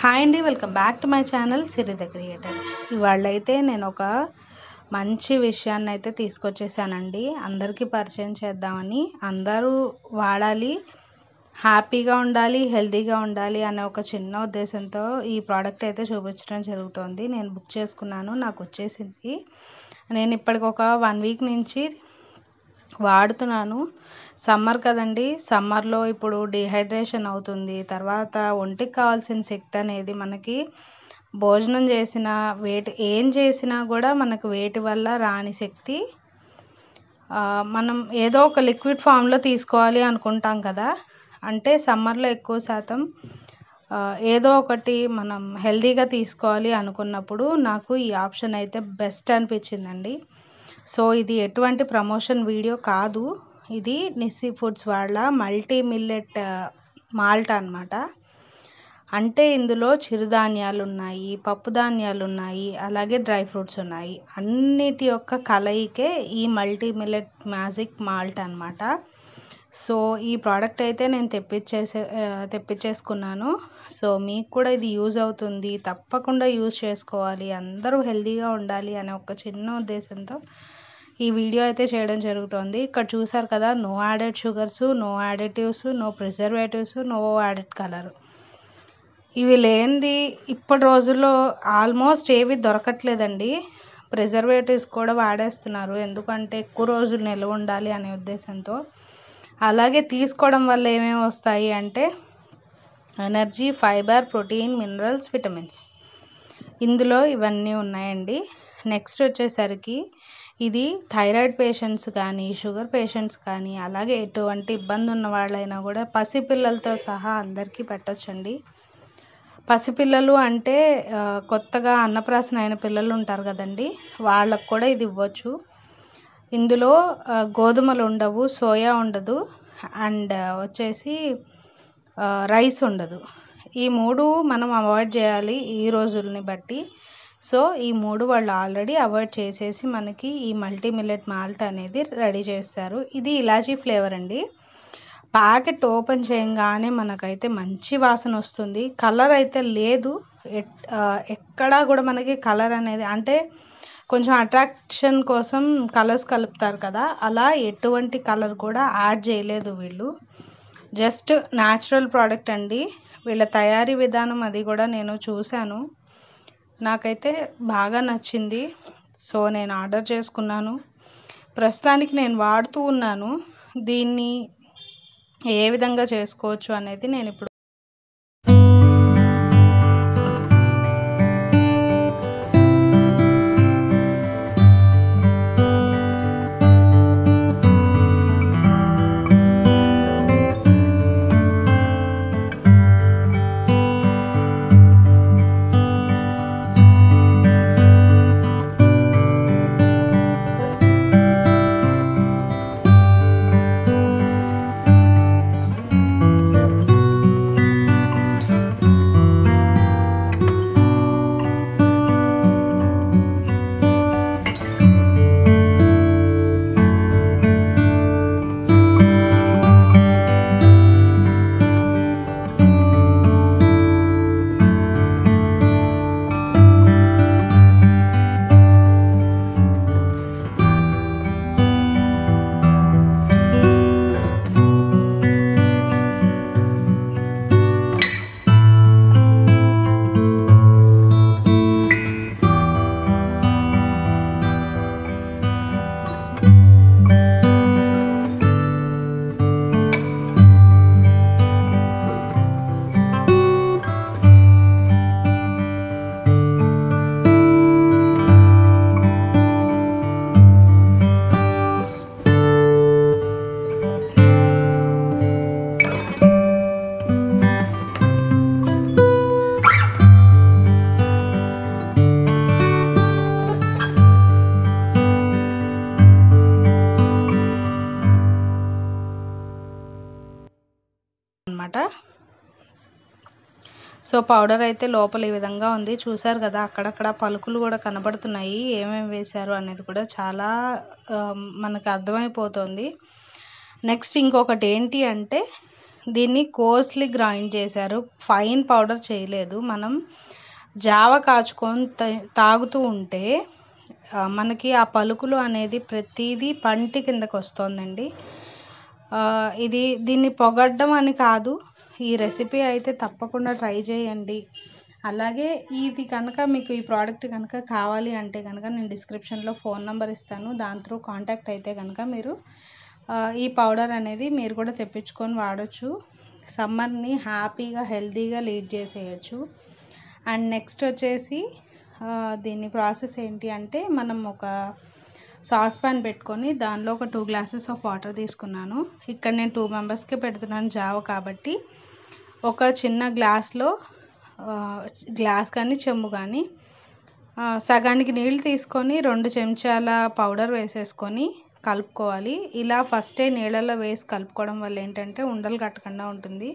Hi అండి, welcome back to my channel Siri the creator. ఇవాళైతే నేను ఒక మంచి విషయాన్ని అయితే తీసుకొచ్చేసానండి. అందరికీ పరిచయం చేద్దామని, అందరూ వాడాలి, హ్యాపీగా ఉండాలి, హెల్తీగా ఉండాలి అనే ఒక చిన్న ఉద్దేశంతో ఈ ప్రోడక్ట్ అయితే చూపించడం జరుగుతుంది. నేను బుక్ చేసుకున్నాను, నాకు వచ్చేసింది. నేను ఇప్పటికి ఒక 1 వీక్ నుంచి వాడుతున్నాను. సమ్మర్ కదండి, సమ్మర్లో ఇప్పుడు డిహైడ్రేషన్ అవుతుంది. తర్వాత ఒంటికి కావాల్సిన శక్తి అనేది మనకి భోజనం చేసిన ఏం చేసినా కూడా మనకు వేటి వల్ల రాని శక్తి మనం ఏదో ఒక లిక్విడ్ ఫామ్లో తీసుకోవాలి అనుకుంటాం కదా. అంటే సమ్మర్లో ఎక్కువ శాతం ఏదో ఒకటి మనం హెల్తీగా తీసుకోవాలి అనుకున్నప్పుడు నాకు ఈ ఆప్షన్ అయితే బెస్ట్ అనిపించిందండి. సో ఇది ఎటువంటి ప్రమోషన్ వీడియో కాదు, ఇది నిస్సీ ఫుడ్స్ వాళ్ళ మల్టీ మిల్లెట్ మాల్ట్ అన్నమాట. అంటే ఇందులో చిరుధాన్యాలు ఉన్నాయి, పప్పు ధాన్యాలు ఉన్నాయి, అలాగే డ్రై ఫ్రూట్స్ ఉన్నాయి. అన్నిటి యొక్క కలయికే ఈ మల్టీ మిల్లెట్ మ్యాజిక్ మాల్ట్ అన్నమాట. సో ఈ ప్రోడక్ట్ అయితే నేను తెప్పించేసుకున్నాను. సో మీకు కూడా ఇది యూజ్ అవుతుంది, తప్పకుండా యూజ్ చేసుకోవాలి, అందరూ హెల్తీగా ఉండాలి అనే ఒక చిన్న ఉద్దేశంతో ఈ వీడియో అయితే చేయడం జరుగుతుంది. ఇక్కడ చూసారు కదా, no added sugars, no additives, no preservatives, no added colour. ఇవి లేనిది ఇప్పటి రోజుల్లో ఆల్మోస్ట్ ఏవి దొరకట్లేదండి. ప్రిజర్వేటివ్స్ కూడా వాడేస్తున్నారు, ఎందుకంటే ఎక్కువ రోజులు నిల్వ ఉండాలి అనే ఉద్దేశంతో. అలాగే తీసుకోవడం వల్ల ఏమేమి వస్తాయి అంటే energy, fibre, protein, minerals, vitamins, ఇందులో ఇవన్నీ ఉన్నాయండి. నెక్స్ట్ వచ్చేసరికి ఇది థైరాయిడ్ పేషెంట్స్ కానీ, షుగర్ పేషెంట్స్ కానీ, అలాగే ఎటువంటి ఇబ్బంది ఉన్న వాళ్ళైనా కూడా పసిపిల్లలతో సహా అందరికీ పెట్టొచ్చండి. పసిపిల్లలు అంటే కొత్తగా అన్నప్రాసన అయిన పిల్లలు ఉంటారు కదండి, వాళ్ళకు కూడా ఇది ఇవ్వచ్చు. ఇందులో గోధుమలు ఉండవు, సోయా ఉండదు, అండ్ వచ్చేసి రైస్ ఉండదు. ఈ 3 మనం అవాయిడ్ చేయాలి ఈ రోజుల్ని బట్టి. సో ఈ 3 వాళ్ళు ఆల్రెడీ అవాయిడ్ చేసేసి మనకి ఈ మల్టీ మిల్లెట్ మాల్ట్ అనేది రెడీ చేస్తారు. ఇది ఇలాచీ ఫ్లేవర్ అండి. ప్యాకెట్ ఓపెన్ చేయగానే మనకైతే మంచి వాసన వస్తుంది. కలర్ అయితే లేదు, ఎక్కడా కూడా మనకి కలర్ అనేది, అంటే కొంచెం అట్రాక్షన్ కోసం కలర్స్ కలుపుతారు కదా, అలా ఎటువంటి కలర్ కూడా యాడ్ చేయలేదు వీళ్ళు. జస్ట్ న్యాచురల్ ప్రోడక్ట్ అండి. వీళ్ళ తయారీ విధానం అది కూడా నేను చూశాను, నాకైతే బాగా నచ్చింది. సో నేను ఆర్డర్ చేసుకున్నాను. ప్రస్తుతానికి నేను వాడుతూ ఉన్నాను. దీన్ని ఏ విధంగా చేసుకోవచ్చు అనేది నేను ఇప్పుడు అన్నమాట. సో పౌడర్ అయితే లోపల ఈ విధంగా ఉంది, చూసారు కదా, అక్కడక్కడ పలుకులు కూడా కనబడుతున్నాయి. ఏమేమి వేశారు అనేది కూడా చాలా మనకు అర్థమైపోతుంది. నెక్స్ట్ ఇంకొకటి ఏంటి అంటే దీన్ని కోర్స్లీ గ్రైండ్ చేశారు, ఫైన్ పౌడర్ చేయలేదు. మనం జావ కాచుకొని తాగుతూ ఉంటే మనకి ఆ పలుకులు అనేది ప్రతిదీ పంటి కిందకు వస్తుందండి. దీన్ని పొగడ్డం అని కాదు, ఈ రెసిపీ అయితే తప్పకుండా ట్రై చేయండి. అలాగే ఇది కనుక మీకు ఈ ప్రోడక్ట్ కనుక కావాలి అంటే కనుక నేను డిస్క్రిప్షన్లో ఫోన్ నెంబర్ ఇస్తాను, దాని త్రూ కాంటాక్ట్ అయితే కనుక మీరు ఈ పౌడర్ అనేది మీరు కూడా తెప్పించుకొని వాడచ్చు. సమ్మర్ని హ్యాపీగా హెల్తీగా లీడ్ చేసేయచ్చు. అండ్ నెక్స్ట్ వచ్చేసి దీని ప్రాసెస్ ఏంటి అంటే, మనం ఒక సాస్ పాన్ పెట్టుకొని దానిలో ఒక 2 గ్లాసెస్ ఆఫ్ వాటర్ తీసుకున్నాను. ఇక్కడ నేను 2 మెంబర్స్కి పెడుతున్నాను జావ కాబట్టి, ఒక చిన్న గ్లాస్లో గ్లాస్ కానీ చెంబు కానీ సగానికి నీళ్ళు తీసుకొని 2 చెంచాల పౌడర్ వేసేసుకొని కలుపుకోవాలి. ఇలా ఫస్టే నీళ్ళల్లో వేసి కలుపుకోవడం వల్ల ఏంటంటే ఉండలు కట్టకుండా ఉంటుంది.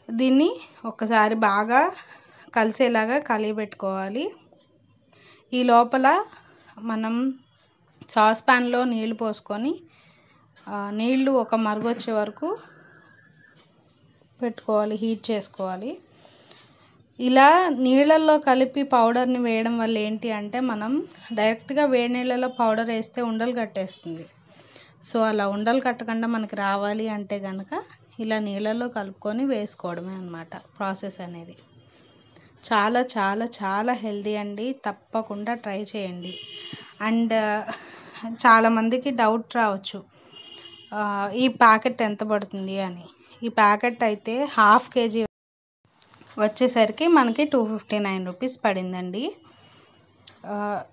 దీన్ని ఒకసారి బాగా కలిసేలాగా కలిపెట్టుకోవాలి. ఈ లోపల మనం సాస్ ప్యాన్లో నీళ్ళు పోసుకొని నీళ్ళు ఒక మరుగు వచ్చే వరకు పెట్టుకోవాలి, హీట్ చేసుకోవాలి. ఇలా నీళ్ళల్లో కలిపి పౌడర్ని వేయడం వల్ల ఏంటి అంటే, మనం డైరెక్ట్గా వేడి నీళ్ళలో పౌడర్ వేస్తే ఉండలు కట్టేస్తుంది. సో అలా ఉండలు కట్టకుండా మనకి రావాలి అంటే కనుక ఇలా నీళ్ళల్లో కలుపుకొని వేసుకోవడమే అన్నమాట ప్రాసెస్ అనేది. చాలా చాలా చాలా హెల్దీ అండి, తప్పకుండా ట్రై చేయండి. అండ్ చాలామందికి డౌట్ రావచ్చు, ఈ ప్యాకెట్ ఎంత పడుతుంది అని. ఈ ప్యాకెట్ అయితే 1/2 kg వచ్చేసరికి మనకి 259 రూపీస్ పడిందండి.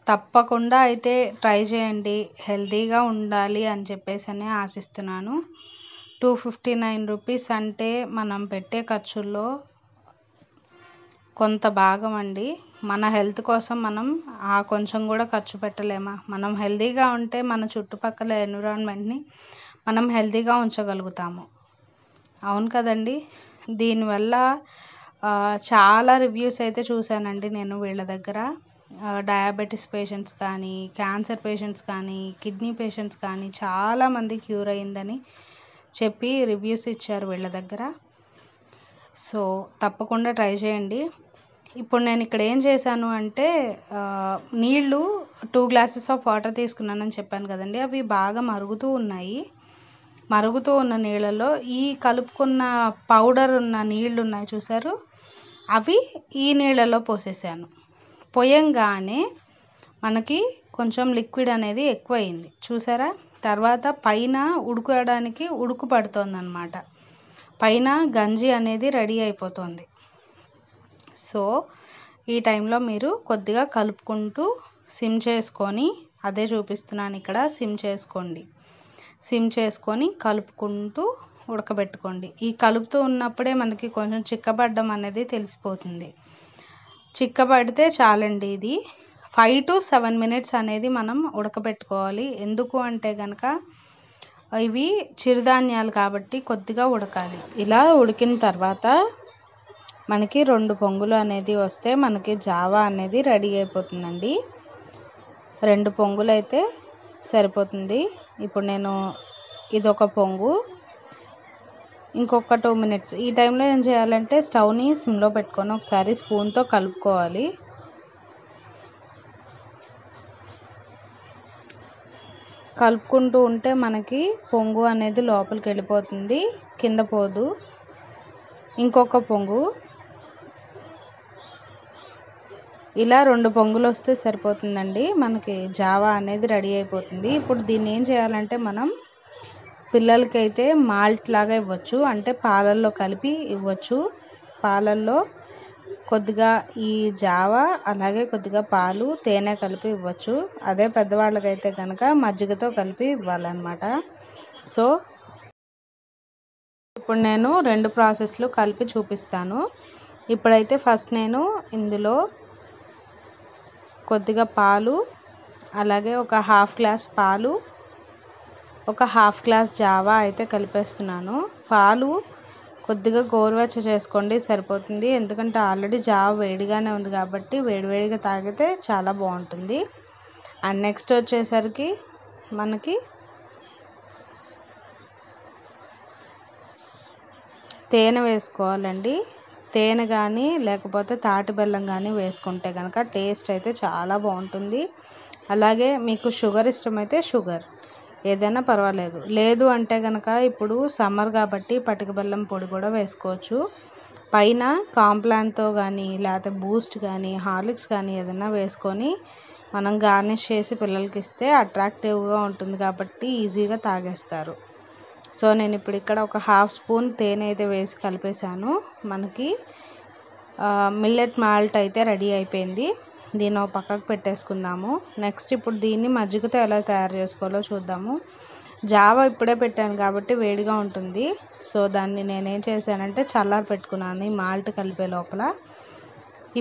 తప్పకుండా అయితే ట్రై చేయండి, హెల్తీగా ఉండాలి అని చెప్పేసి ఆశిస్తున్నాను. 259 రూపీస్ అంటే మనం పెట్టే ఖర్చుల్లో కొంత భాగం అండి. మన హెల్త్ కోసం మనం కొంచెం కూడా ఖర్చు పెట్టలేమా? మనం హెల్తీగా ఉంటే మన చుట్టుపక్కల ఎన్విరాన్మెంట్ని మనం హెల్తీగా ఉంచగలుగుతాము, అవును కదండి. దీనివల్ల చాలా రివ్యూస్ అయితే చూశానండి నేను వీళ్ళ దగ్గర. డయాబెటీస్ పేషెంట్స్ కానీ, క్యాన్సర్ పేషెంట్స్ కానీ, కిడ్నీ పేషెంట్స్ కానీ చాలామంది క్యూర్ అయిందని చెప్పి రివ్యూస్ ఇచ్చారు వీళ్ళ దగ్గర. సో తప్పకుండా ట్రై చేయండి. ఇప్పుడు నేను ఇక్కడ ఏం చేశాను అంటే, నీళ్ళు 2 గ్లాసెస్ ఆఫ్ వాటర్ తీసుకున్నానని చెప్పాను కదండి, అవి బాగా మరుగుతూ ఉన్నాయి. మరుగుతూ ఉన్న నీళ్ళలో ఈ కలుపుకున్న పౌడర్ ఉన్న నీళ్ళు ఉన్నాయి చూసారు, అవి ఈ నీళ్ళలో పోసేసాను. పోయంగానే మనకి కొంచెం లిక్విడ్ అనేది ఎక్కువైంది చూసారా. తర్వాత పైన ఉడకడానికి ఉడుకు పడుతుంది అన్నమాట, పైన గంజి అనేది రెడీ అయిపోతుంది. సో ఈ టైంలో మీరు కొద్దిగా కలుపుకుంటూ సిమ్ చేసుకొని, అదే చూపిస్తున్నాను ఇక్కడ, సిమ్ చేసుకోండి. సిమ్ చేసుకొని కలుపుకుంటూ ఉడకబెట్టుకోండి. ఈ కలుపుతూ ఉన్నప్పుడే మనకి కొంచెం చిక్కబడ్డం అనేది తెలిసిపోతుంది. చిక్కబడితే చాలండి. ఇది 5 to 7 minutes అనేది మనం ఉడకబెట్టుకోవాలి. ఎందుకు అంటే కనుక ఇవి చిరుధాన్యాలు కాబట్టి కొద్దిగా ఉడకాలి. ఇలా ఉడికిన తర్వాత మనకి 2 పొంగులు అనేది వస్తే మనకి జావా అనేది రెడీ అయిపోతుందండి. 2 పొంగులు అయితే సరిపోతుంది. ఇప్పుడు నేను ఇదొక పొంగు, ఇంకొక 2 minutes. ఈ టైంలో ఏం చేయాలంటే స్టవ్ని సిమ్లో పెట్టుకొని ఒకసారి స్పూన్తో కలుపుకోవాలి. కలుపుకుంటూ ఉంటే మనకి పొంగు అనేది లోపలికి వెళ్ళిపోతుంది, కింద పోదు. ఇంకొక పొంగు, ఇలా 2 పొంగులు వస్తే సరిపోతుందండి, మనకి జావా అనేది రెడీ అయిపోతుంది. ఇప్పుడు దీన్ని ఏం చేయాలంటే, మనం పిల్లలకైతే మాల్ట్ లాగా ఇవ్వచ్చు, అంటే పాలల్లో కలిపి ఇవ్వచ్చు. పాలల్లో కొద్దిగా ఈ జావా, అలాగే కొద్దిగా పాలు, తేనె కలిపి ఇవ్వచ్చు. అదే పెద్దవాళ్ళకైతే కనుక మజ్జిగతో కలిపి ఇవ్వాలన్నమాట. సో ఇప్పుడు నేను 2 ప్రాసెస్లు కలిపి చూపిస్తాను. ఇప్పుడైతే ఫస్ట్ నేను ఇందులో కొద్దిగా పాలు, అలాగే ఒక 1/2 గ్లాస్ పాలు, ఒక 1/2 గ్లాస్ జావా అయితే కలిపేస్తున్నాను. పాలు కొద్దిగా గోరువెచ్చ చేసుకోండి సరిపోతుంది, ఎందుకంటే ఆల్రెడీ జావ వేడిగానే ఉంది కాబట్టి వేడివేడిగా తాగితే చాలా బాగుంటుంది. అండ్ నెక్స్ట్ వచ్చేసరికి మనకి తేనె వేసుకోవాలండి. తేనె కానీ లేకపోతే తాటి బెల్లం కానీ వేసుకుంటే కనుక టేస్ట్ అయితే చాలా బాగుంటుంది. అలాగే మీకు షుగర్ ఇష్టమైతే షుగర్ ఏదైనా పర్వాలేదు. లేదు అంటే కనుక ఇప్పుడు సమ్మర్ కాబట్టి పటిక బెల్లం పొడి కూడా వేసుకోవచ్చు. పైన కాంప్లాన్తో కానీ లేకపోతే బూస్ట్ కానీ హార్లిక్స్ కానీ ఏదైనా వేసుకొని మనం గార్నిష్ చేసి పిల్లలకి ఇస్తే అట్రాక్టివ్గా ఉంటుంది కాబట్టి ఈజీగా తాగేస్తారు. సో నేను ఇప్పుడు ఇక్కడ ఒక 1/2 స్పూన్ తేనె అయితే వేసి కలిపేశాను. మనకి మిల్లెట్ మాల్ట్ అయితే రెడీ అయిపోయింది. దీన్ని ఒక పక్కకు పెట్టేసుకుందాము. నెక్స్ట్ ఇప్పుడు దీన్ని మజ్జిగతో ఎలా తయారు చేసుకోవాలో చూద్దాము. జావా ఇప్పుడే పెట్టాను కాబట్టి వేడిగా ఉంటుంది. సో దాన్ని నేనేం చేశానంటే చల్లారి పెట్టుకున్నాను ఈ మాల్ట్ కలిపే లోపల.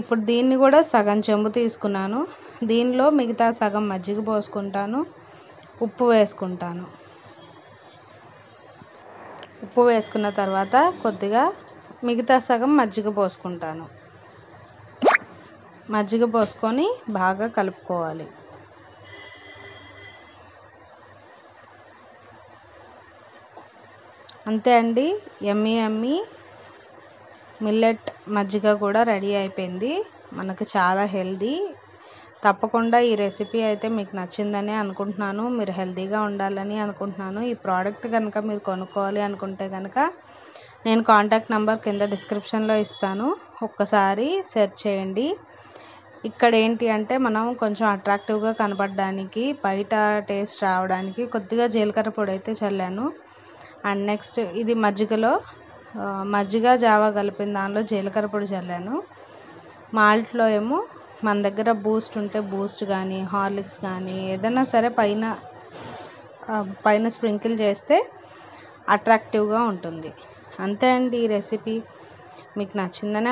ఇప్పుడు దీన్ని కూడా సగం చెంబు తీసుకున్నాను. దీనిలో మిగతా సగం మజ్జిగ పోసుకుంటాను, ఉప్పు వేసుకుంటాను. ఉప్పు వేసుకున్న తర్వాత కొద్దిగా మిగతా సగం మజ్జిగ పోసుకుంటాను. మజ్జిగ పోసుకొని బాగా కలుపుకోవాలి. అంతే అండి, యమ్మీ మిల్లెట్ మజ్జిగ కూడా రెడీ అయిపోయింది. మనకు చాలా హెల్దీ. తప్పకుండా ఈ రెసిపీ అయితే మీకు నచ్చిందని అనుకుంటున్నాను. మీరు హెల్తీగా ఉండాలని అనుకుంటున్నాను. ఈ ప్రోడక్ట్ కనుక మీరు కొనుక్కోవాలి అనుకుంటే కనుక నేను కాంటాక్ట్ నెంబర్ కింద డిస్క్రిప్షన్లో ఇస్తాను, ఒక్కసారి సెర్చ్ చేయండి. ఇక్కడ ఏంటి అంటే మనం కొంచెం అట్రాక్టివ్గా కనపడడానికి బయట టేస్ట్ రావడానికి కొద్దిగా జీలకర్ర పొడి అయితే చల్లాను. అండ్ నెక్స్ట్ ఇది మజ్జిగలో మజ్జిగ జావా కలిపిన దానిలో జీలకర్ర పొడి చల్లాను. మాల్ట్లో ఏమో మన దగ్గర బూస్ట్ ఉంటే బూస్ట్ కానీ హార్లిక్స్ కానీ ఏదైనా సరే పైన స్ప్రింకిల్ చేస్తే అట్రాక్టివ్గా ఉంటుంది. అంతే అండి, ఈ రెసిపీ మీకు నచ్చిందనే